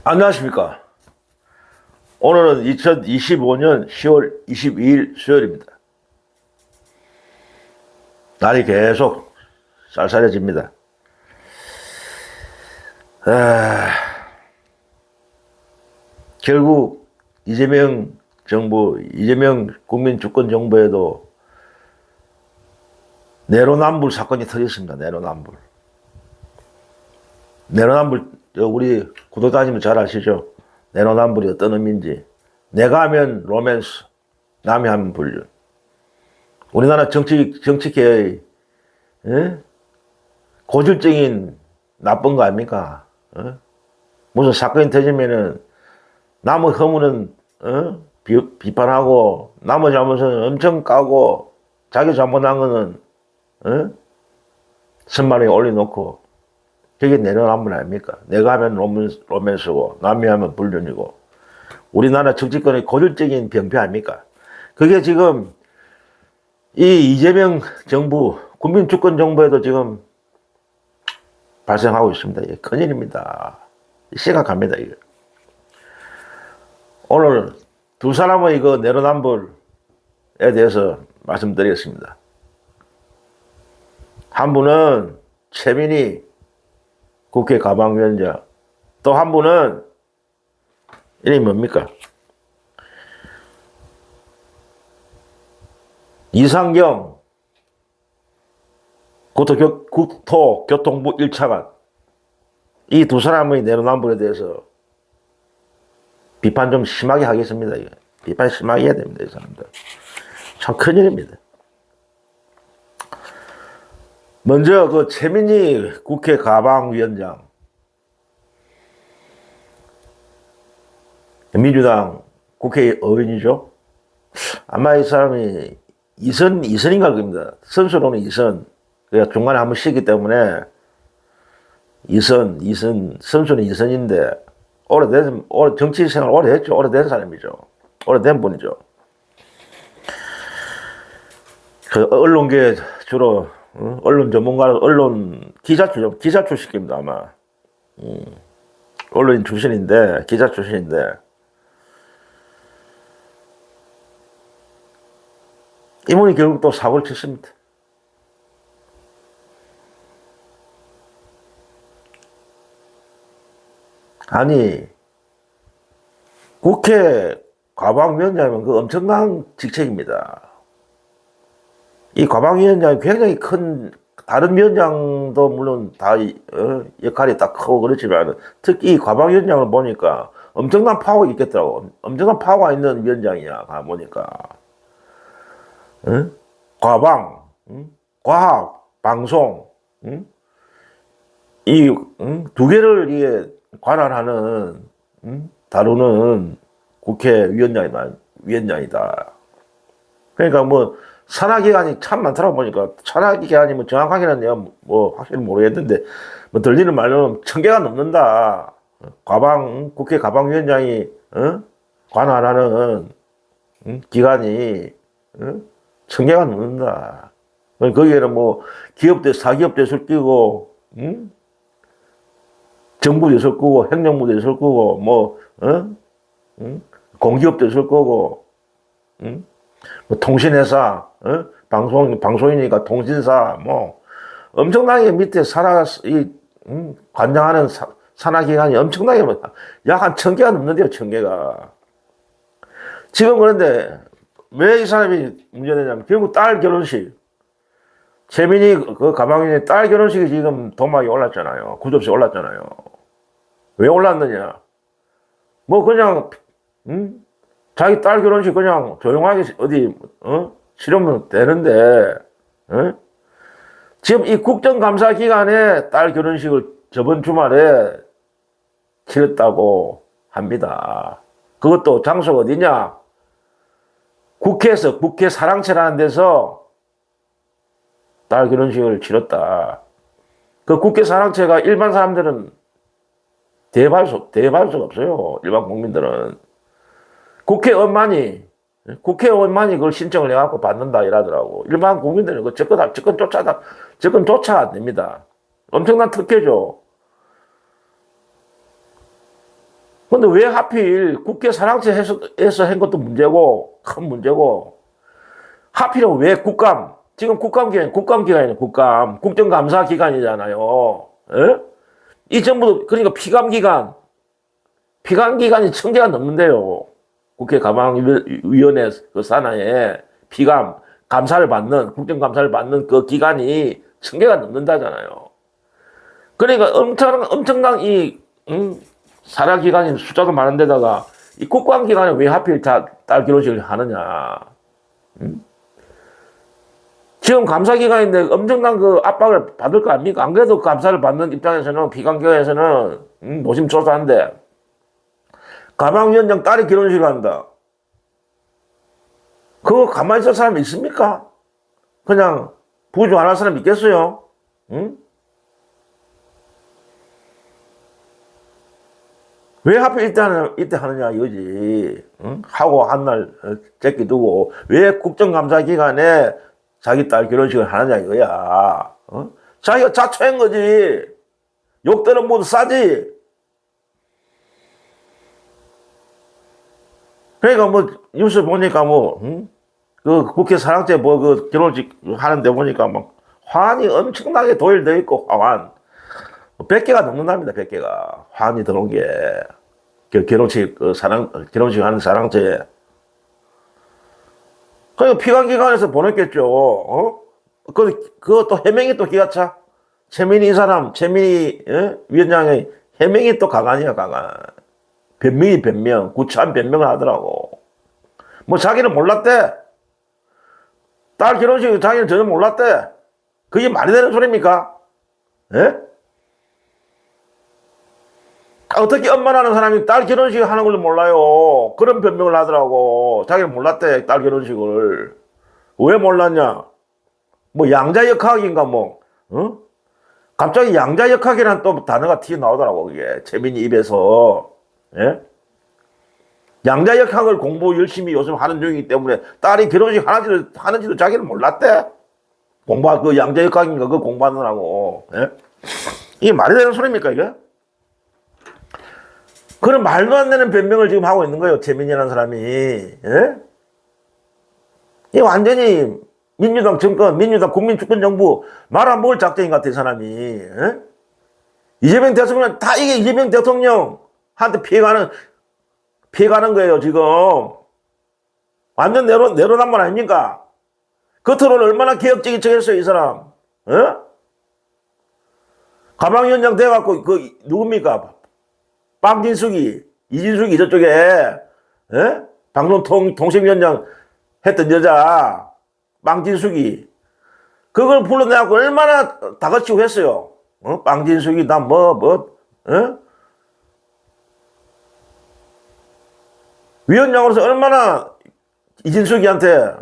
안녕하십니까. 오늘은 2025년 10월 22일 수요일입니다. 날이 계속 쌀쌀해집니다. 결국 이재명 정부, 이재명 국민주권정부에도 내로남불 사건이 터졌습니다. 내로남불. 내로남불, 우리 구독자님은 잘 아시죠? 내로남불이 어떤 의미인지. 내가 하면 로맨스, 남이 하면 불륜. 우리나라 정치계의 고질적인 나쁜 거 아닙니까? 무슨 사건이 터지면은 남의 허물은 비판하고 남의 잘못은 엄청 까고 자기 잘못한 거는 선만에 올려놓고 그게 내로남불 아닙니까? 내가 하면 로맨스고 남이 하면 불륜이고 우리나라 정치권의 고질적인 병폐 아닙니까? 그게 지금 이 이재명 정부 국민주권 정부에도 지금 발생하고 있습니다. 이게 큰일입니다. 심각합니다. 이게. 오늘 두 사람의 이거 내로남불에 대해서 말씀드리겠습니다. 한 분은 최민희 국회 가방위원장, 또 한 분은 이름이 뭡니까? 이상경 국토교통부 1차관. 이 두 사람의 내로남불에 대해서 비판 좀 심하게 하겠습니다. 비판 심하게 해야 됩니다. 이 사람들. 참 큰일입니다. 먼저 그 최민희 국회 가방위원장, 민주당 국회의원이죠. 아마 이 사람이 이선인가 겁니다. 선수로는 이선. 그러니까 중간에 한번 쉬기 때문에 선수는 이선인데 정치 생활 오래 했죠. 오래된 사람이죠. 오래된 분이죠. 그 언론계 주로 언론 전문가, 기자 출신입니다, 아마. 언론인 출신인데, 기자 출신인데, 이분이 결국 또 사고를 쳤습니다. 아니, 국회 가방위원장이면 그 엄청난 직책입니다. 이 가방위원장이 굉장히 큰, 다른 위원장도 물론 다 역할이 딱 크고 그렇지만 특히 이 가방위원장을 보니까 엄청난 파워가 있겠더라고. 엄청난 파워가 있는 위원장이야, 보니까. 과방, 과학, 방송, 이 두 개를 이게 관할하는, 다루는 위원장이다. 그러니까 뭐 산하기관이 참 많더라고 보니까 산하기관이 뭐 정확하게는 내가 뭐 확실히 모르겠는데 뭐 들리는 말로는 1000개가 넘는다. 국회 가방위원장이 관할하는 기관이 1000개가 넘는다. 거기에는 뭐 기업대 사기업도 있을 거고 정부도 있을 거고 행정부도 있을 거고 뭐 공기업도 있을 거고 뭐 통신회사, 방송이니까 통신사, 뭐, 엄청나게 밑에 관장하는 산하기관이 엄청나게, 약 한 1000개가 넘는데요, 1000개가. 지금 그런데, 왜 이 사람이 문제되냐면, 결국 딸 결혼식, 최민희 그 가방위원의 딸 결혼식이 지금 도막이 올랐잖아요. 구접시 올랐잖아요. 왜 올랐느냐? 뭐, 그냥, 자기 딸 결혼식 그냥 조용하게 어디 치르면 되는데 지금 이 국정감사 기간에 딸 결혼식을 저번 주말에 치렀다고 합니다. 그것도 장소가 어디냐? 국회에서 국회 사랑채라는 데서 딸 결혼식을 치렀다. 그 국회 사랑채가 일반 사람들은 대입할 수가 없어요. 일반 국민들은. 국회의원만이 그걸 신청을 해갖고 받는다 이러더라고. 일반 국민들은 그 접근조차 안 됩니다. 엄청난 특혜죠. 근데 왜 하필 국회 산학제에서 한 것도 문제고, 큰 문제고, 하필은 왜 국감, 지금 국감기간이에요, 국감. 국정감사기간이잖아요. 에? 이 정부, 그러니까 피감기간이 1000개가 넘는데요. 국회 가방위원회 그 산하에 국정감사를 받는 그 기간이 1000개가 넘는다잖아요. 그러니까 엄청난 산하기간이 숫자도 많은데다가 이 국감기간에 왜 하필 딸 결혼식을 하느냐. 지금 감사기간인데 엄청난 그 압박을 받을 거 아닙니까? 안 그래도 감사를 받는 입장에서는, 피감기관에서는, 노심초사한데, 가방위원장 딸이 결혼식을 한다. 그거 가만히 있을 사람이 있습니까? 그냥 부주 안 할 사람 있겠어요? 응? 왜 하필 이때 하느냐 이거지. 응? 하고 한 날 제끼 두고 왜 국정감사 기간에 자기 딸 결혼식을 하느냐 이거야. 어? 자기가 자초한 거지. 욕되는 모두 싸지. 그러니까 뭐 뉴스 보니까 그 국회 산학제 그 결혼식 하는데 보니까 막 화환이 엄청나게 도일되어 있고, 화환 100개가 넘는답니다. 100개가 화환이 들어온 게 결혼식 하는 산학제에. 그러니까 피감기관에서 보냈겠죠. 그것도 해명이 또 기가 차. 최민희 위원장의 해명이 또 가관이야, 가관. 변명, 구차한 변명을 하더라고. 뭐 자기는 몰랐대. 딸 결혼식 자기는 전혀 몰랐대. 그게 말이 되는 소리입니까? 예? 어떻게 엄마라는 사람이 딸 결혼식 하는 걸 몰라요. 그런 변명을 하더라고. 자기는 몰랐대, 딸 결혼식을. 왜 몰랐냐? 뭐 양자역학인가 뭐, 어? 갑자기 양자역학이라는 또 단어가 튀어나오더라고, 그게. 최민희 입에서. 예? 양자역학을 공부 열심히 요즘 하는 중이기 때문에 딸이 결혼식 하는지도 자기는 몰랐대. 그 양자역학인가 그거 공부하느라고. 예? 이게 말이 되는 소리입니까, 이게? 그런 말도 안 되는 변명을 지금 하고 있는 거예요, 최민희라는 사람이. 예? 이 완전히 민주당 국민주권정부 말 안 먹을 작정인 것 같아, 이 사람이. 예? 이재명 대통령, 다 이게 이재명 대통령한테 피해가는 거예요, 지금. 완전 내로남불 아닙니까? 겉으로는 얼마나 개혁적인 척 했어요, 이 사람. 예? 가방위원장 돼갖고, 누굽니까? 빵진숙이, 이진숙이 저쪽에, 예? 방송통신위원장 했던 여자, 빵진숙이. 그걸 불러내갖고 얼마나 다그치고 했어요. 빵진숙이, 예? 위원장으로서 얼마나 이진숙이한테,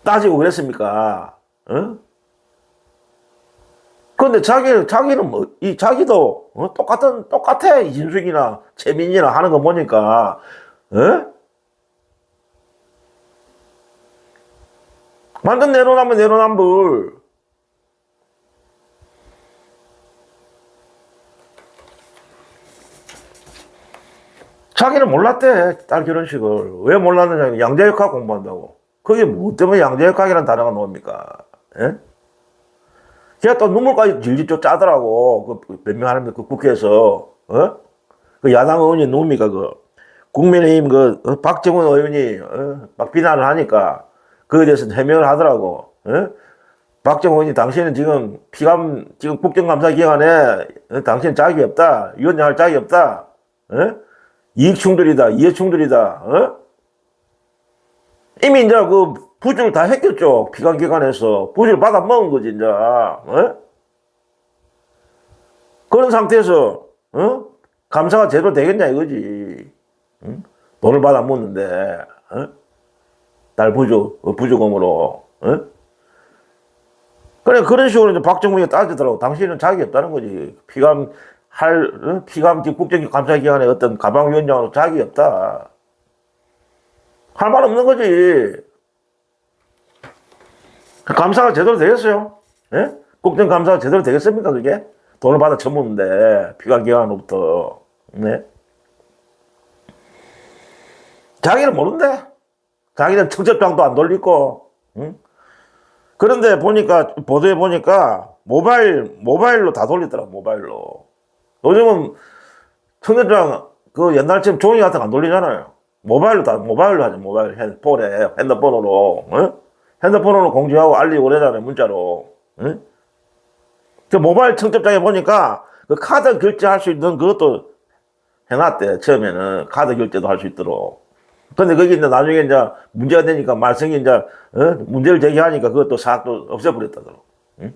따지고 그랬습니까? 그런데 자기는 자기도 똑같아. 이진숙이나 최민희나 하는 거 보니까, 완전 내로남불. 자기는 몰랐대, 딸 결혼식을. 왜 몰랐느냐, 양자역학 공부한다고. 그게 뭐 때문에 양자역학이라는 단어가 나옵니까? 예? 걔가 또 눈물까지 질질 짜더라고. 변명하는데, 국회에서. 그 야당 의원이 누굽니까, 국민의힘 박정훈 의원이, 막 비난을 하니까, 그에 대해서 해명을 하더라고. 박정훈 의원이 당신은 지금 국정감사 기간에, 당신은 짝이 없다. 위원장 할 짝이 없다. 이해 충돌이다. 이미 이제 부주를 다 했겠죠. 피감기관에서. 부주를 받아 먹은 거지, 이제. 그런 상태에서, 감사가 제대로 되겠냐, 이거지. 돈을 받아 먹는데, 딸 부주금으로. 그래, 그런 식으로 이제 박정훈이 따지더라고. 당신은 자격이 없다는 거지. 국정감사기관에 어떤 가방위원장으로 자격이 없다. 할 말 없는 거지. 감사가 제대로 되겠어요? 예? 국정감사가 제대로 되겠습니까, 그게? 돈을 받아 처먹는데, 피감기관으로부터. 네? 자기는 모른대. 자기는 청첩장도 안 돌리고, 응? 그런데 보니까, 보도에 보니까, 모바일로 다 돌리더라고, 모바일로. 요즘은 청첩장, 그 옛날처럼 종이 같은 거 안 돌리잖아요. 모바일로 하죠, 모바일, 핸드폰으로, 응? 핸드폰으로 공지하고 알리고 그러잖아요, 문자로. 응? 그 모바일 청첩장에 보니까, 그 카드 결제할 수 있는 그것도 해놨대, 처음에는. 카드 결제도 할 수 있도록. 근데 거기 이제 나중에 이제 문제가 되니까 말썽이 이제, 문제를 제기하니까 그것도 싹도 없애버렸다더라고. 응?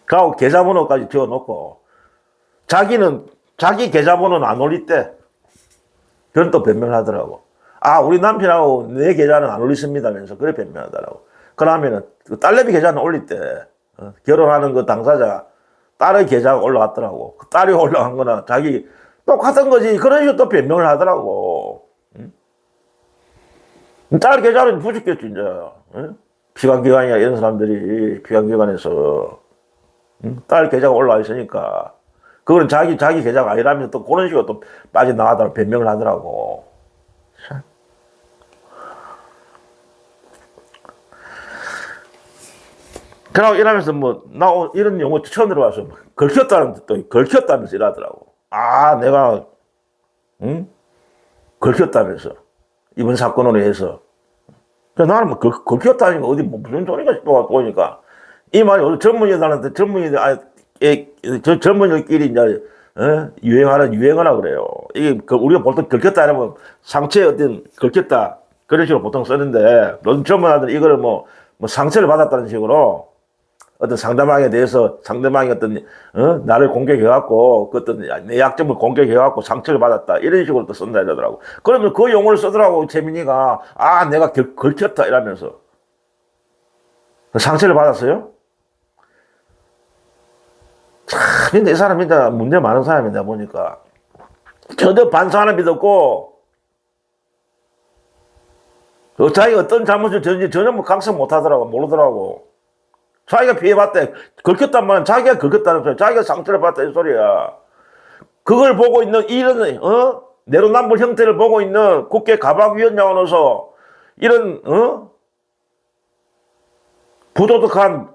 그하고 계좌번호까지 적어 놓고, 자기 계좌번호는 안 올리대. 그런 또 변명을 하더라고. 아, 우리 남편하고 내 계좌는 안 올리십니다면서 그래 변명하더라고. 그러면은, 그 딸내미 계좌는 올리대. 결혼하는 그 당사자, 딸의 계좌가 올라갔더라고. 그 딸이 올라간 거나 자기, 똑같은 거지. 그런 식으로 또 변명을 하더라고. 딸 계좌는 부족겠지, 이제. 피감기관이나 이런 사람들이 피감기관에서 딸 계좌가 올라와 있으니까. 그거는 자기 계좌가 아니라면 또 그런 식으로 또 빠져나가다가 변명을 하더라고. 그러고 이러면서 뭐, 나 이런 용어 처음 들어봐서 걸켰다면서 이러더라고. 아, 내가, 응? 걸켰다면서. 이번 사건으로 해서. 그래서 나는 뭐, 걸켰다니까 어디 뭐 무슨 소리가 싶어 보니까. 이 말이 오늘 젊은이들한테, 젊은이들끼리 이제, 유행하는 유행어라 그래요. 이게, 우리가 보통 걸켰다 하면 상처에 어떤, 걸켰다. 그런 식으로 보통 쓰는데, 요즘 젊은이들은 이거를 뭐 상처를 받았다는 식으로 어떤 상대방에 대해서 상대방이 어떤, 나를 공격해갖고, 그 어떤 내 약점을 공격해갖고 상처를 받았다. 이런 식으로 또 쓴다 이러더라고. 그러면 그 용어를 쓰더라고, 재민이가. 아, 내가 걸쳤다. 이러면서. 상처를 받았어요? 참, 근데 이 사람이 다 문제 많은 사람이다 보니까. 전혀 반성하는 믿 없고, 자기가 어떤 잘못을 저는지 전혀 뭐 각성 못 하더라고, 모르더라고. 자기가 피해봤대. 걸켰단 말은 자기가 걸켰다는 소리야. 자기가 상처를 받았다 이 소리야. 그걸 보고 있는 이런 내로남불 형태를 보고 있는 국회 가방위원장으로서 이런 부도덕한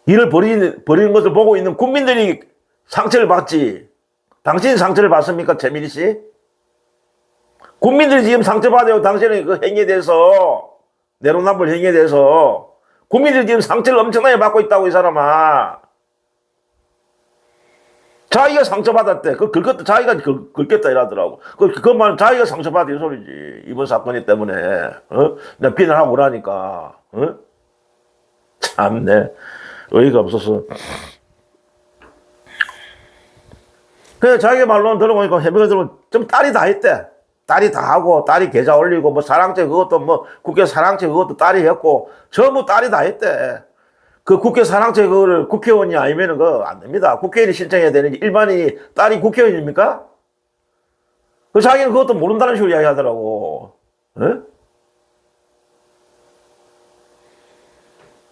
일을 벌이는 것을 보고 있는 국민들이 상처를 받지. 당신이 상처를 받습니까, 최민희 씨? 국민들이 지금 상처받아요. 당신의 그 행위에 대해서, 내로남불 행위에 대해서. 국민들이 지금 상처를 엄청나게 받고 있다고, 이 사람아. 자기가 상처받았대. 그것도 자기가 긁겠다 이러더라고. 그것만 자기가 상처받아 이 소리지. 이번 사건이 때문에. 내가 비난하고 그러니까. 참네. 어이가 없어서. 그래, 자기 말로는 들어보니까 해명을 들으면 좀 딸이 다 했대. 딸이 다 하고, 딸이 계좌 올리고, 뭐 사랑채 그것도 뭐 국회 사랑채 그것도 딸이 했고, 전부 딸이 다 했대. 그 국회 사랑채 그거를 국회의원이 아니면은 그거 안 됩니다. 국회의원이 신청해야 되는지 일반인이 딸이 국회의원입니까? 그 자기는 그것도 모른다는 식으로 이야기 하더라고.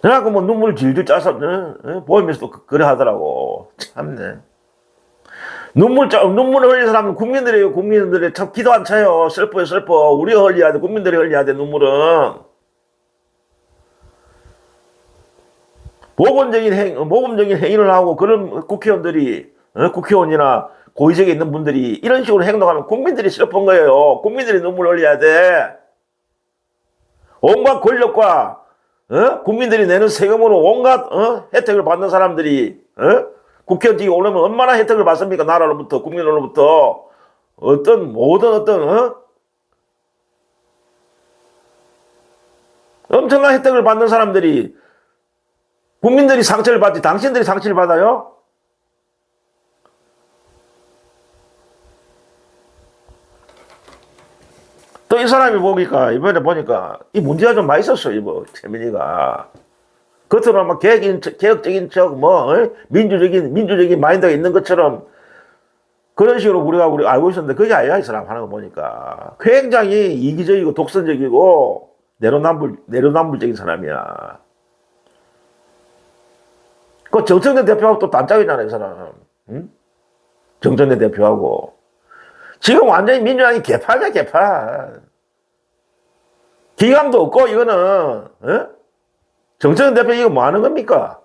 그래갖고 뭐 눈물 질질 짜서, 보이면서 또 그래 하더라고. 참네. 눈물을 흘리는 사람은 국민들이 참 기도 안 차요. 슬퍼요, 슬퍼. 우리가 흘려야 돼. 국민들이 흘려야 돼, 눈물은. 모범적인 행위를 하고 그런 국회의원이나 고위직에 있는 분들이 이런 식으로 행동하면 국민들이 슬픈 거예요. 국민들이 눈물 흘려야 돼. 온갖 권력과, 국민들이 내는 세금으로 온갖, 혜택을 받는 사람들이, 국회의원직에 오르면 얼마나 혜택을 받습니까? 나라로부터, 국민으로부터. 엄청난 혜택을 받는 사람들이, 국민들이 상처를 받지, 당신들이 상처를 받아요? 또 이 사람이 이번에 보니까, 이 문제가 좀 많이 있었어, 최민희가. 겉으로 막 개혁적인 척, 민주적인 마인드가 있는 것처럼 그런 식으로 우리가 알고 있었는데 그게 아니야, 이 사람 하는 거 보니까. 굉장히 이기적이고 독선적이고 내로남불적인 사람이야. 그 정청래 대표하고 또 단짝이잖아요, 이 사람. 응? 정청래 대표하고. 지금 완전히 민주당이 개파냐, 개파. 기강도 없고, 이거는, 어? 정청래 대표 이거 뭐 하는 겁니까?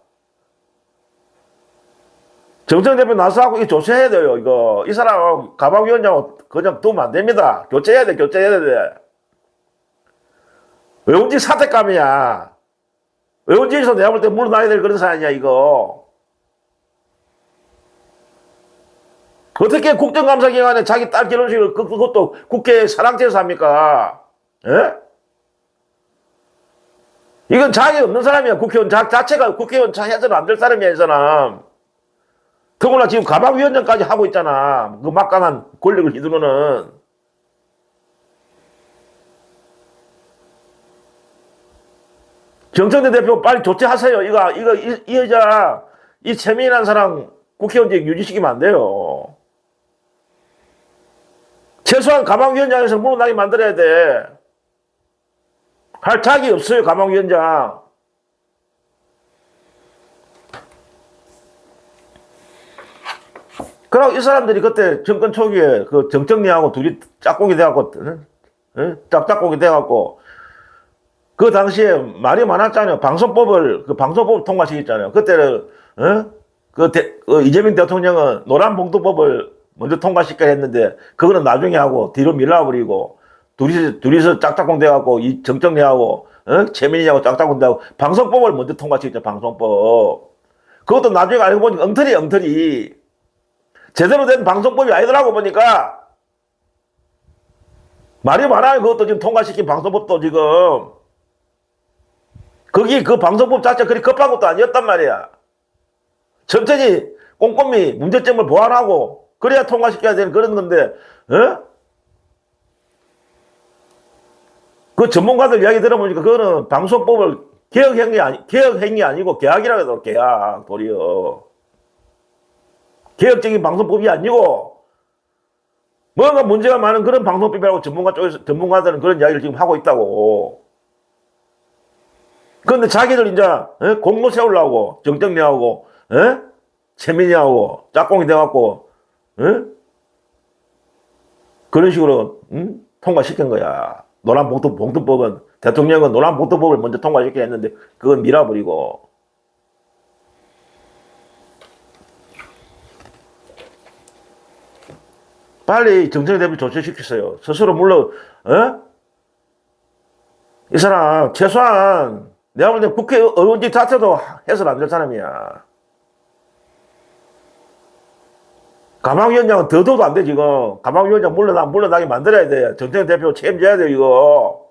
정청래 대표 나서하고 이거 교체해야 돼요, 이거. 이 사람 가방위원장하고 그냥 두면 안 됩니다. 교체해야 돼, 교체해야 돼. 외국인 사택감이야. 외국인에서 내가 볼 때 물러나야 될 그런 사안이야, 이거. 어떻게 국정감사기관에 자기 딸 결혼식을 그것도 국회 사랑제에서 합니까? 예? 이건 자격이 없는 사람이야. 국회의원 자체가 국회의원 해서는 안 될 사람이야, 이 사람. 더구나 지금 가방위원장까지 하고 있잖아. 그 막강한 권력을 휘두르는. 정청래 대표 빨리 조치하세요. 이 여자, 이 최민희라는 사람 국회의원직 유지시키면 안 돼요. 최소한 가방위원장에서 물러나게 만들어야 돼. 할 자격이 없어요, 가방위원장. 그러고 이 사람들이 그때 정권 초기에 그 정청래하고 둘이 짝꿍이 돼갖고, 짝짝꿍이 돼갖고, 그 당시에 말이 많았잖아요. 그 방송법을 통과시켰잖아요. 그때는, 이재명 대통령은 노란봉투법을 먼저 통과시켜야 했는데, 그거는 나중에 하고, 뒤로 밀어버리고, 둘이서 짝짝꿍 돼갖고, 이 정청래하고, 최민희하고 짝짝꿍 돼갖고, 방송법을 먼저 통과시켰죠, 방송법. 그것도 나중에 알고 보니까 엉터리. 제대로 된 방송법이 아니더라고 보니까. 말이 많아요. 그것도 지금 통과시킨 방송법도 지금. 거기 그 방송법 자체가 그리 급한 것도 아니었단 말이야. 천천히 꼼꼼히 문제점을 보완하고 그래야 통과시켜야 되는 그런 건데, 그 전문가들 이야기 들어보니까 그거는 방송법을 개혁행위 아니고 계약이라고 하더라고, 계약, 도리어. 개혁적인 방송법이 아니고, 뭔가 문제가 많은 그런 방송법이라고 전문가들은 그런 이야기를 지금 하고 있다고. 그런데 자기들 이제, 공로 세우려고, 정청래하고, 최민희하고, 짝꿍이 돼갖고, 그런 식으로, 통과시킨 거야. 노란봉투법은, 대통령은 노란봉투법을 먼저 통과시켜야 했는데, 그건 밀어버리고. 빨리 정청래 대표 조치시켰어요. 스스로 물론, 이 사람, 최소한, 내가 볼 때 국회의원직 자체도 해서는 안 될 사람이야. 가방위원장은 더더도 안 돼, 지금. 가방위원장 물러나게 만들어야 돼. 정청래 대표 책임져야 돼, 이거.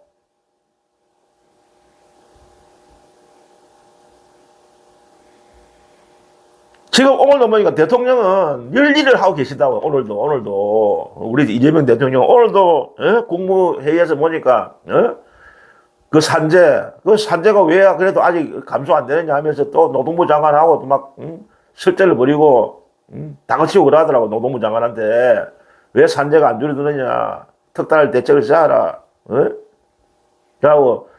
지금 오늘도 보니까 대통령은 열일을 하고 계시다고, 오늘도. 우리 이재명 대통령, 오늘도, 국무회의에서 보니까, 그 산재가 왜 그래도 아직 감소 안 되느냐 하면서 또 노동부 장관하고 또 막, 설전을 벌이고, 다그치고 그러더라고, 노동부 장관한테. 왜 산재가 안 줄어드느냐. 특단을 대책을 세워라. 그러고,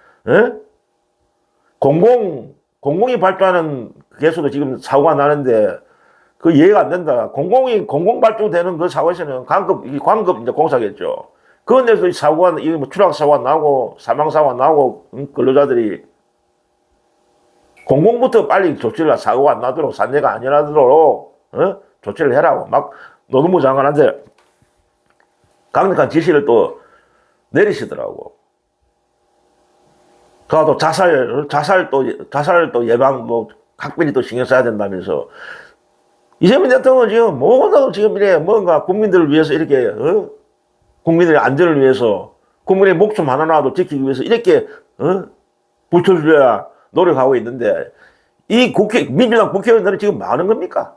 공공이 발주하는 개수도 지금 사고가 나는데, 그 이해가 안 된다. 공공 발주되는 그 사고에서는 광급 이제 공사겠죠. 그런데서 이게 뭐 추락사고가 나고, 사망사고가 나고, 근로자들이, 공공부터 빨리 조치를, 사고가 안 나도록, 산재가 안 일어나도록, 조치를 해라고. 막, 노동부 장관한테 강력한 지시를 또 내리시더라고. 또 자살 또 예방, 각별히 또 신경 써야 된다면서. 이재명 대통령은 지금 모든 지금 이래 뭔가 국민들을 위해서 이렇게, 국민들의 안전을 위해서, 국민의 목숨 하나라도 지키기 위해서 이렇게, 불철주야 노력하고 있는데, 민주당 국회의원들은 지금 뭐 하는 겁니까?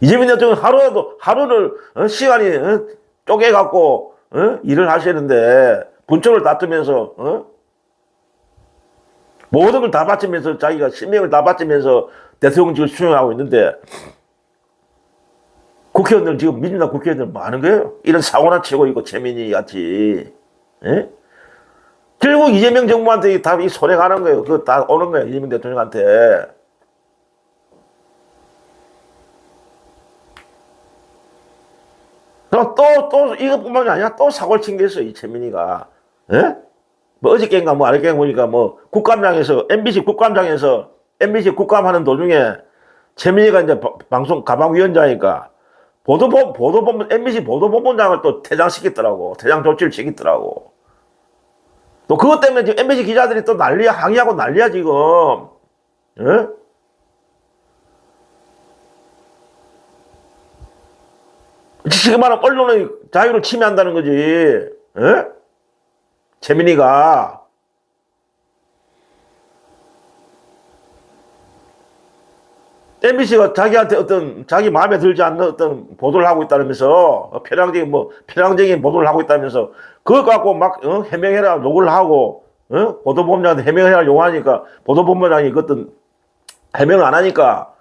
이재명 대통령 하루를, 시간이, 쪼개갖고, 일을 하시는데, 분초를 다투면서, 모든 걸 다 바치면서, 자기가 신명을 다 바치면서 대통령직을 수행하고 있는데, 국회의원들 지금 민주당 국회의원들 뭐 하는 거예요? 이런 사고나 치고 있고 최민희 같이. 결국 이재명 정부한테 다 이 손해 가는 거예요. 그거 다 오는 거예요. 이재명 대통령한테. 그럼 또, 이것뿐만이 아니라 또 사고를 친 게 있어요. 이 최민희가. 예? 뭐 어저께인가 뭐 아랫께 보니까 뭐 국감장에서, MBC 국감장에서, MBC 국감하는 도중에 최민희가 이제 방송 가방위원장이니까 보도본부, MBC 보도본부장을 또 퇴장시켰더라고. 퇴장 조치를 시켰더라고. 또 그것 때문에 지금 MBC 기자들이 또 난리야, 항의하고 난리야, 지금. 예? 지금 말하면 언론의 자유를 침해한다는 거지. 예? 최민희가. MBC가 자기한테 자기 마음에 들지 않는 어떤 보도를 하고 있다면서, 편향적인 보도를 하고 있다면서, 그거 갖고 막, 해명해라, 욕을 하고, 보도본부장한테 해명해라 요구하니까, 보도본부장이 그것도 해명을 안 하니까,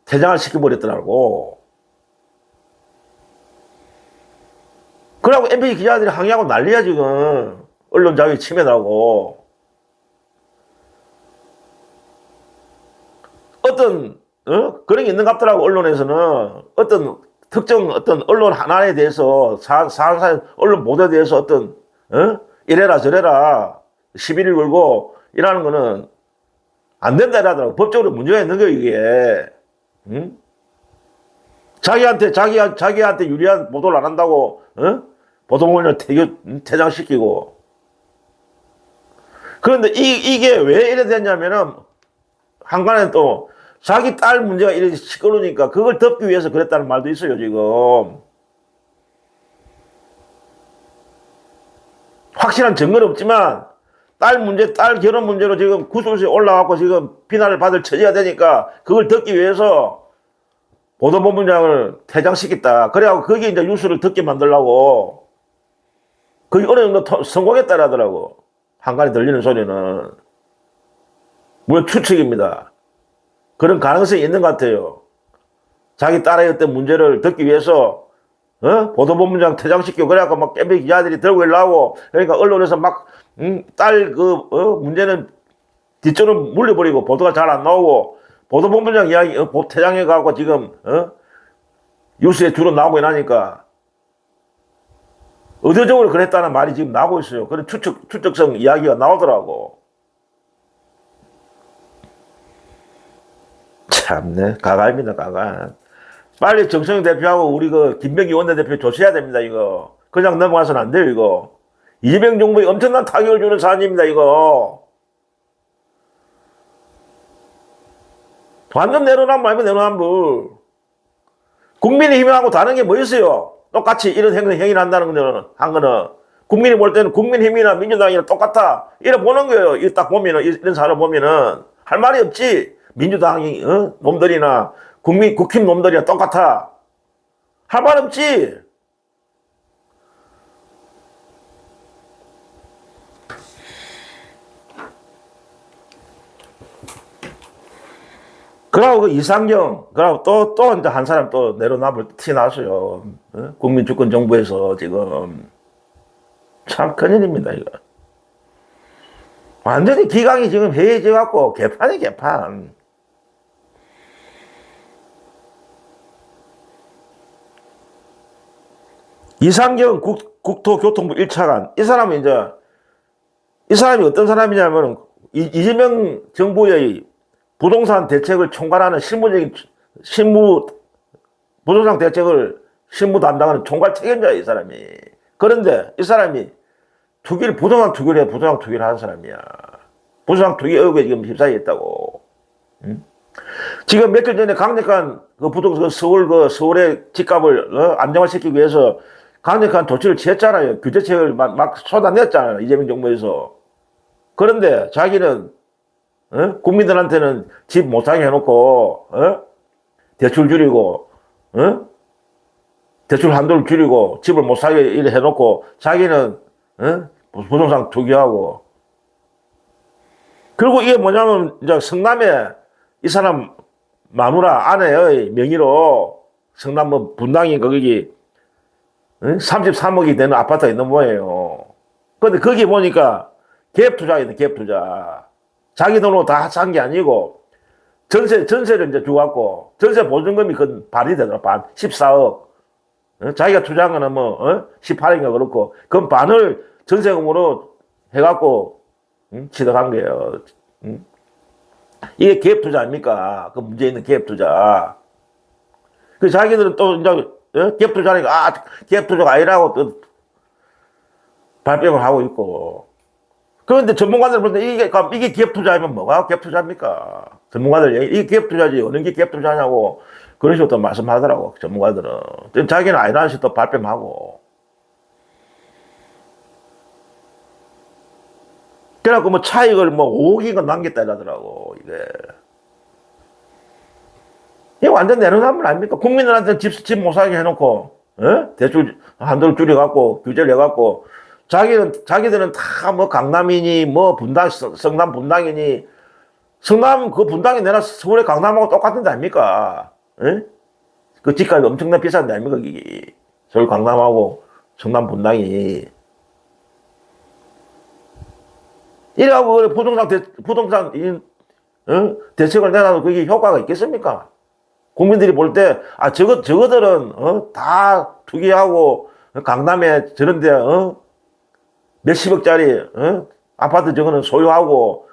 퇴장을 시켜버렸더라고. 그러고 MBC 기자들이 항의하고 난리야, 지금. 언론 자유 침해라고. 어떤 그런 게 있는 것 같더라고. 언론에서는 어떤 특정 어떤 언론 하나에 대해서 사안사의 언론 보도에 대해서 어떤 이래라 저래라 시비를 걸고 이러는 거는 안 된다 이러더라고. 법적으로 문제가 있는 거예요 이게. 응? 자기한테 유리한 보도를 안 한다고 보도본을 퇴장시키고. 그런데 이게 왜 이래 됐냐면은 한간에 또 자기 딸 문제가 이렇게 시끄러우니까 그걸 덮기 위해서 그랬다는 말도 있어요, 지금. 확실한 증거는 없지만 딸 결혼 문제로 지금 구설수에 올라가고 지금 비난을 받을 처지가 되니까 그걸 덮기 위해서 보도본부장을 퇴장시켰다. 그래갖고 거기에 이제 뉴스를 듣게 만들려고 거기 어느 정도 성공했다 하더라고. 한간에 들리는 소리는. 물론 추측입니다. 그런 가능성이 있는 것 같아요. 자기 딸의 어떤 문제를 듣기 위해서 보도본부장 퇴장시키고 그래갖고 막 MBC 기자들이 들고 일나오고 그러니까 언론에서 막 딸 문제는 뒷전을 물려버리고 보도가 잘 안 나오고 보도본부장 이야기 퇴장해갖고 지금 뉴스에 주로 나오고 이러니까 의도적으로 그랬다는 말이 지금 나오고 있어요. 그런 추측성 이야기가 나오더라고. 참네, 가가입니다, 가가. 빨리 정청래 대표하고 우리 김병기 원내대표 조치해야 됩니다, 이거. 그냥 넘어가서는 안 돼요, 이거. 이재명 정부에 엄청난 타격을 주는 사안입니다, 이거. 완전 내로남불 아니면 내로남불. 국민의힘하고 다른 게 뭐 있어요? 똑같이 이런 행위를 한다는 거는, 국민이 볼 때는 국민의힘이나 민주당이나 똑같아. 이래 보는 거예요. 이거 딱 보면은, 이런 사안을 보면은. 할 말이 없지. 민주당이 놈들이나 국힘 놈들이나 똑같아. 할 말 없지. 그러고 그 이상경, 그러고 또 이제 한 사람 또 내로남불 튀어나왔어요. 국민주권정부에서 지금. 참 큰일입니다, 이거. 완전히 기강이 지금 해이해져갖고 개판이 개판. 이상경 국토교통부 1차관. 이 사람이 어떤 사람이냐면 이재명 정부의 부동산 대책을 총괄하는 부동산 대책을 실무 담당하는 총괄 책임자야, 이 사람이. 그런데 이 사람이 부동산 투기를 하는 사람이야. 부동산 투기 의혹에 지금 휩싸여 있다고. 응? 지금 며칠 전에 강력한 서울의 집값을 안정화시키기 위해서 강력한 조치를 취했잖아요. 규제책을 막 쏟아냈잖아요. 이재명 정부에서. 그런데 자기는 국민들한테는 집 못 사게 해놓고 대출 줄이고 대출 한도를 줄이고 집을 못 사게 이래 해놓고 자기는 부동산 투기하고. 그리고 이게 뭐냐면 이제 성남에 이 사람 마누라 아내의 명의로 성남 분당이 거기 33억이 되는 아파트가 있는 거예요. 근데 거기 보니까 갭 투자이네, 갭 투자. 자기 돈으로 다 산 게 아니고, 전세를 이제 주갖고, 전세 보증금이 그 반이 되더라, 반. 14억. 자기가 투자한 거는 뭐, 18인가 그렇고, 그 반을 전세금으로 해갖고, 취득한 거예요. 이게 갭 투자 아닙니까? 그 문제 있는 갭 투자. 그 자기들은 또 이제, 갭 투자니까, 갭 투자가 아니라고 또 발뺌을 하고 있고. 그런데 전문가들 볼 때 이게 갭 투자면 뭐가 갭 투자입니까? 전문가들 이게 갭 투자지 어느 게 갭 투자냐고 그런 식으로 또 말씀하더라고 전문가들은. 자기는 아니라는 식으로 또 발뺌하고. 그래갖고 뭐 차익을 뭐 5억인가 남겼다 이러더라고 이게. 이게 완전 내로남불 아닙니까? 국민들한테 집 못 사게 해놓고 대출 한도를 줄여갖고 규제를 해갖고 자기들은 다 뭐 강남이니 뭐 분당 성남 분당이니 성남 그 분당이 내나 서울의 강남하고 똑같은 데 아닙니까? 그 집값이 엄청나게 비싼 데 아닙니까? 이게 서울 강남하고 성남 분당이. 이래갖고 부동산 대책을 내놔도 그게 효과가 있겠습니까? 국민들이 볼 때, 저거들은, 다 투기하고, 강남에 저런데, 몇십억짜리, 아파트 저거는 소유하고,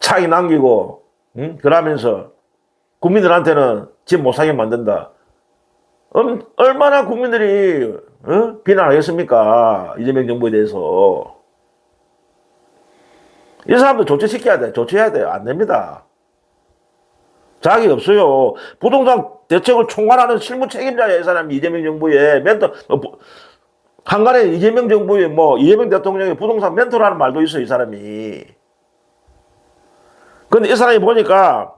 차익 남기고, 그러면서, 국민들한테는 집 못 사게 만든다. 얼마나 국민들이, 비난하겠습니까? 이재명 정부에 대해서. 이 사람도 조치시켜야 돼. 조치해야 돼요. 안 됩니다. 자격이 없어요. 부동산 대책을 총괄하는 실무 책임자야, 이 사람이 이재명 정부의 멘토, 한간에 이재명 정부의 이재명 대통령의 부동산 멘토라는 말도 있어요, 이 사람이. 근데 이 사람이 보니까,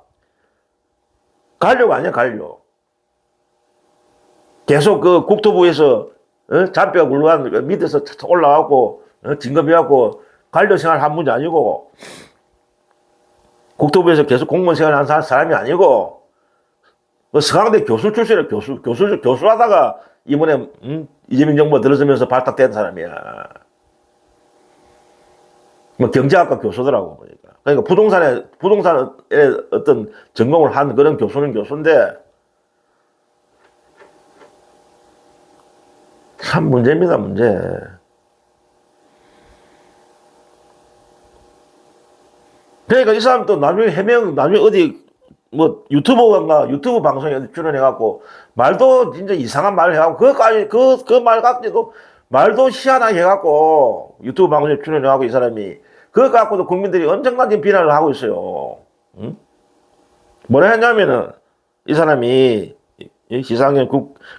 관료가 아니야, 관료. 계속 그 국토부에서, 잔뼈가 굴러간 밑에서 올라가고, 진급해갖고, 관료 생활 한 분이 아니고, 국토부에서 계속 공무원 생활을 한 사람이 아니고, 서강대 교수 출신의 교수하다가 이번에, 이재명 정부가 들어서면서 발탁된 사람이야. 경제학과 교수더라고, 보니까. 그러니까 부동산에 어떤 전공을 한 그런 교수는 교수인데, 참 문제입니다, 문제. 그러니까 이 사람도 나중에 어디, 유튜브 방송에 어디 출연해갖고, 말도 진짜 이상한 말을 해갖고, 그 말 같지도, 말도 희한하게 해갖고, 유튜브 방송에 출연해갖고, 이 사람이, 그거 갖고도 국민들이 엄청난 비난을 하고 있어요. 응? 뭐라 했냐면은, 이 사람이, 시상현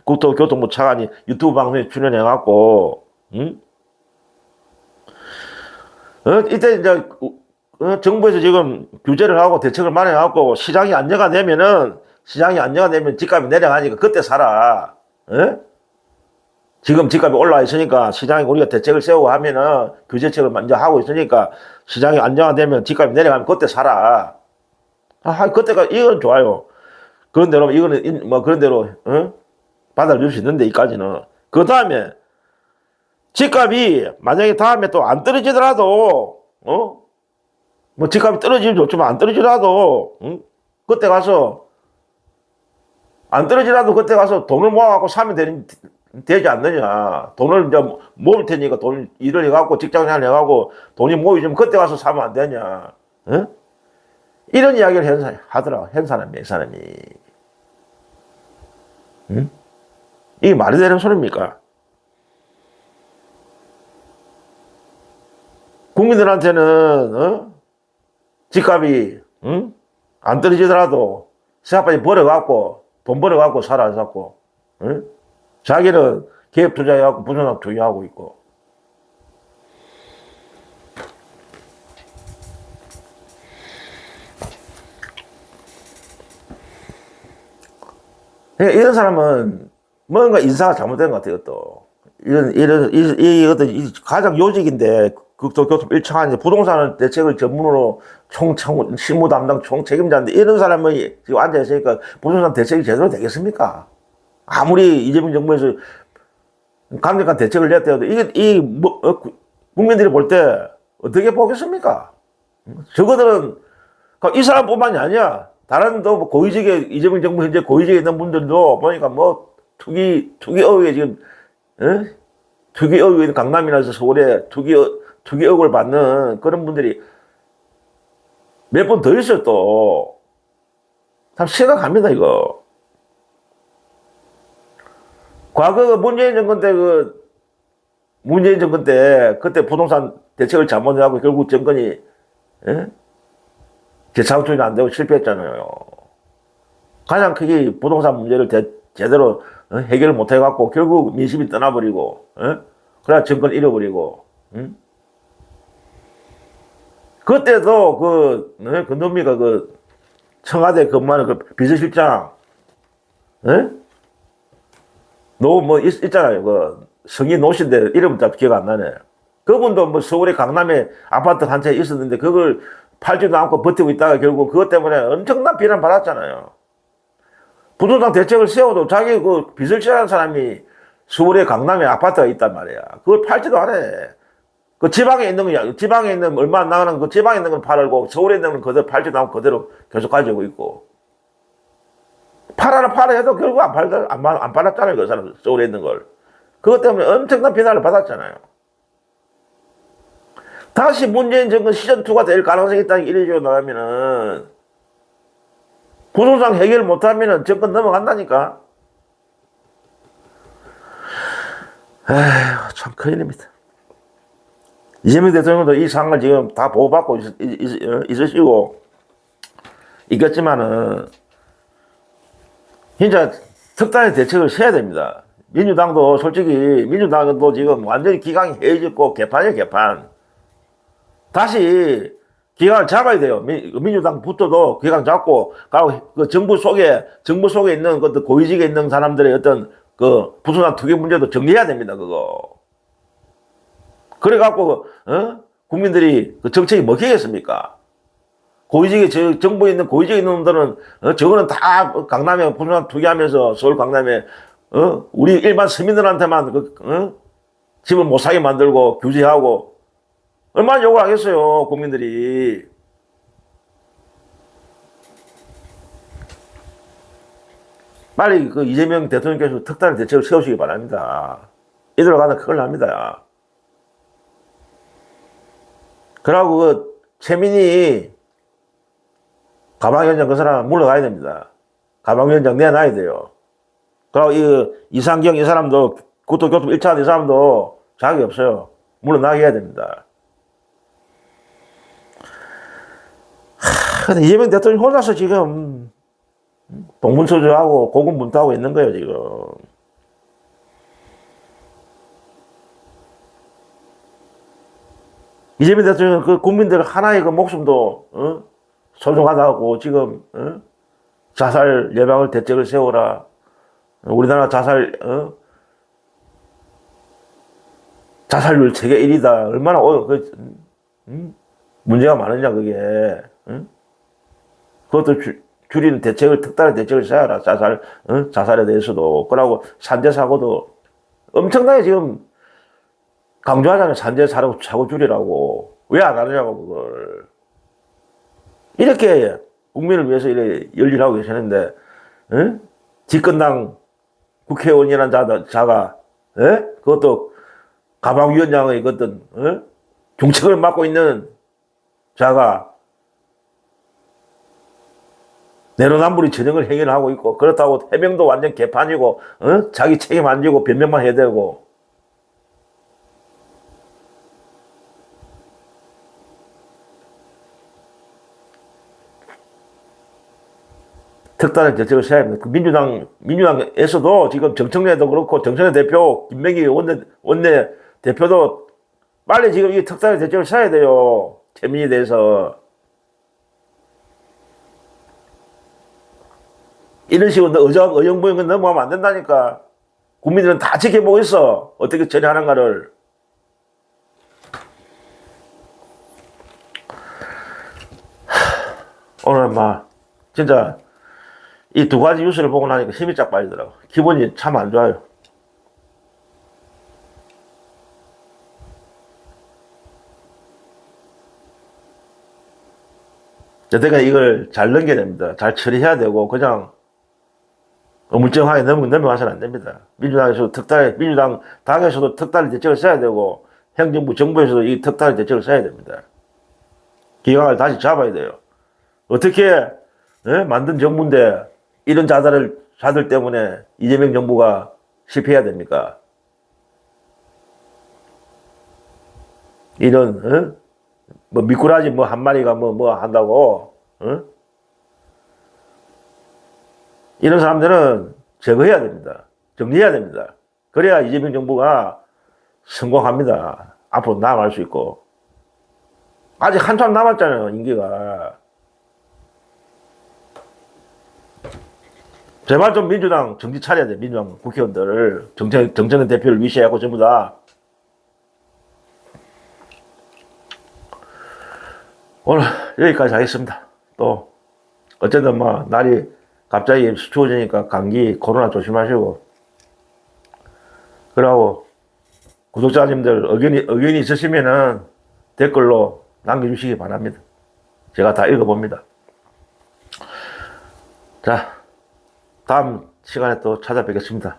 국토교통부 차관이 유튜브 방송에 출연해갖고, 응? 이때 이제, 정부에서 지금 규제를 하고 대책을 마련해갖고 시장이 안정화 되면 집값이 내려가니까 그때 사라. 지금 집값이 올라와 있으니까 시장에 우리가 대책을 세우고 하면은 규제책을 먼저 하고 있으니까 시장이 안정화되면 집값이 내려가면 그때 사라. 그때가 이건 좋아요. 그런 대로 이거는 그런 대로 받아줄 수 있는데 이까지는. 그 다음에 집값이 만약에 다음에 또 안 떨어지더라도 집값이 떨어지면 좋지만 안 떨어지더라도 그때 가서 돈을 모아갖고 사면 되지 않느냐. 돈을 이제 모을 테니까 일을 해갖고 직장생활 해갖고 돈이 모이면 그때 가서 사면 안 되냐. 이런 이야기를 한 사람이야, 이 사람이. 이게 말이 되는 소리입니까? 국민들한테는, 집값이, 안 떨어지더라도, 새아빠지 돈 벌어갖고 살아서, 자기는 기업 투자해갖고 부동산 투자하고 있고. 이런 사람은 뭔가 인사가 잘못된 것 같아요, 또. 가장 요직인데, 국토교통 1차관 부동산 대책을 전문으로 실무 담당 총책임자인데, 이런 사람이 지금 앉아있으니까 부동산 대책이 제대로 되겠습니까? 아무리 이재명 정부에서 강력한 대책을 냈대요. 국민들이 볼 때 어떻게 보겠습니까? 저거들은 이 사람뿐만이 아니야. 다른 또 고위직에, 이재명 정부 현재 고위직에 있는 분들도 보니까 투기 의혹에 지금, 투기 의혹에 있는 강남이나 서울에 투기 의혹을 받는 그런 분들이 몇 분 더 있어요, 또. 참 심각합니다, 이거. 과거 문재인 정권 때, 그때 부동산 대책을 잘못하고 결국 정권이, 재창출이 안 되고 실패했잖아요. 가장 크게 부동산 문제를 제대로 해결을 못 해갖고 결국 민심이 떠나버리고, 그래야 정권 잃어버리고, 그때도 그 놈이가 청와대 근무하는 비서실장, 있잖아요. 성이 노신데 이름 잘 기억 안 나네. 그분도 서울의 강남에 아파트 한 채 있었는데 그걸 팔지도 않고 버티고 있다가 결국 그것 때문에 엄청난 비난 받았잖아요. 부동산 대책을 세워도 자기 비서실장하는 사람이 서울의 강남에 아파트가 있단 말이야. 그걸 팔지도 않아. 지방에 있는 얼마 안 나가는 지방에 있는 건 팔고 서울에 있는 건 그대로 팔지도 않고 그대로 계속 가지고 있고. 팔아라 해도 결국 안 팔았잖아요. 그 사람 서울에 있는 걸. 그것 때문에 엄청난 비난을 받았잖아요. 다시 문재인 정권 시즌2가 될 가능성이 있다는 이래저래 나가면은 부동산 해결 못하면은 정권 넘어간다니까. 에휴, 참 큰일입니다. 이재명 대통령도 이 상황을 지금 다 보호받고 있으시고 있겠지만은 진짜 특단의 대책을 세야 됩니다. 민주당도 지금 완전히 기강이 해졌고 개판이에요, 개판. 다시 기강을 잡아야 돼요. 민주당부터도 기강 잡고, 그 정부 속에 있는 고위직에 있는 사람들의 어떤 부동산 투기 문제도 정리해야 됩니다, 그거. 그래갖고, 국민들이 정책이 먹히겠습니까? 정부에 있는 고위직에 있는 놈들은, 저거는 다 강남에 부동산 투기하면서 서울 강남에, 우리 일반 서민들한테만, 집을 못 사게 만들고 규제하고, 얼마나 욕을 하겠어요, 국민들이. 빨리 이재명 대통령께서 특단의 대책을 세우시기 바랍니다. 이대로 가면 큰일 납니다. 그러고 최민희 가방위원장 그 사람 물러가야 됩니다. 가방위원장 내놔야 돼요. 그리고 이상경 이 사람도 국토교통 1차 이 사람도 자격이 없어요. 물러나게 해야 됩니다. 근데 이재명 대통령 혼자서 지금 동문서주하고 고군분투하고 있는 거예요, 지금. 이재명 대통령 국민들 하나의 목숨도, 소중하다고 지금, 자살 예방을 대책을 세워라. 우리나라 자살률 세계 1위다. 얼마나, 문제가 많으냐, 그게. 그것도 줄이는 특단의 대책을 세워라. 자살에 대해서도. 그러고 산재사고도 엄청나게 지금 강조하잖아요. 산재사고 줄이라고. 왜 안 하느냐고, 그걸. 이렇게 국민을 위해서 이렇게 열일하고 계시는데, 집권당 국회의원이라는 자가, 그것도 가방위원장의 중책을 맡고 있는 자가 내로남불이 전형을 행위하고 있고, 그렇다고 해명도 완전 개판이고, 자기 책임 안 지고 변명만 해야 되고. 특단의 대책을 세워야 합니다. 민주당에서도 지금 정청래도 그렇고, 정청래 대표, 김명기 원내 대표도 빨리 지금 이 특단의 대책을 세워야 돼요. 최민희에 대해서. 이런 식으로 의정부인 넘어가면 안 된다니까. 국민들은 다 지켜보고 있어. 어떻게 처리하는가를. 오늘 진짜 이 두 가지 뉴스를 보고 나니까 힘이 쫙 빠지더라고. 기분이 참 안 좋아요. 여태까지 이걸 잘 넘겨야 됩니다. 잘 처리해야 되고, 그냥 어물쩡하게 넘어가서는 안 됩니다. 민주당 당에서도 특단의 대책을 써야 되고, 행정부, 정부에서도 이 특단의 대책을 써야 됩니다. 기강을 다시 잡아야 돼요. 어떻게, 만든 정부인데, 이런 자들 때문에 이재명 정부가 실패해야 됩니까? 이런, 뭐, 미꾸라지 한 마리가 뭐 한다고, 이런 사람들은 제거해야 됩니다. 정리해야 됩니다. 그래야 이재명 정부가 성공합니다. 앞으로 나아갈 수 있고. 아직 한참 남았잖아요, 임기가. 제발 좀 민주당 정신 차려야 돼, 민주당 국회의원들. 정청래 대표를 위시하고 전부 다. 오늘 여기까지 하겠습니다. 또, 어쨌든 날이 갑자기 추워지니까 감기, 코로나 조심하시고. 그러고, 구독자님들 의견이 있으시면은 댓글로 남겨주시기 바랍니다. 제가 다 읽어봅니다. 자, 다음 시간에 또 찾아뵙겠습니다.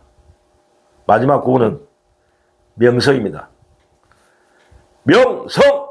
마지막 구호는 명성입니다. 명성!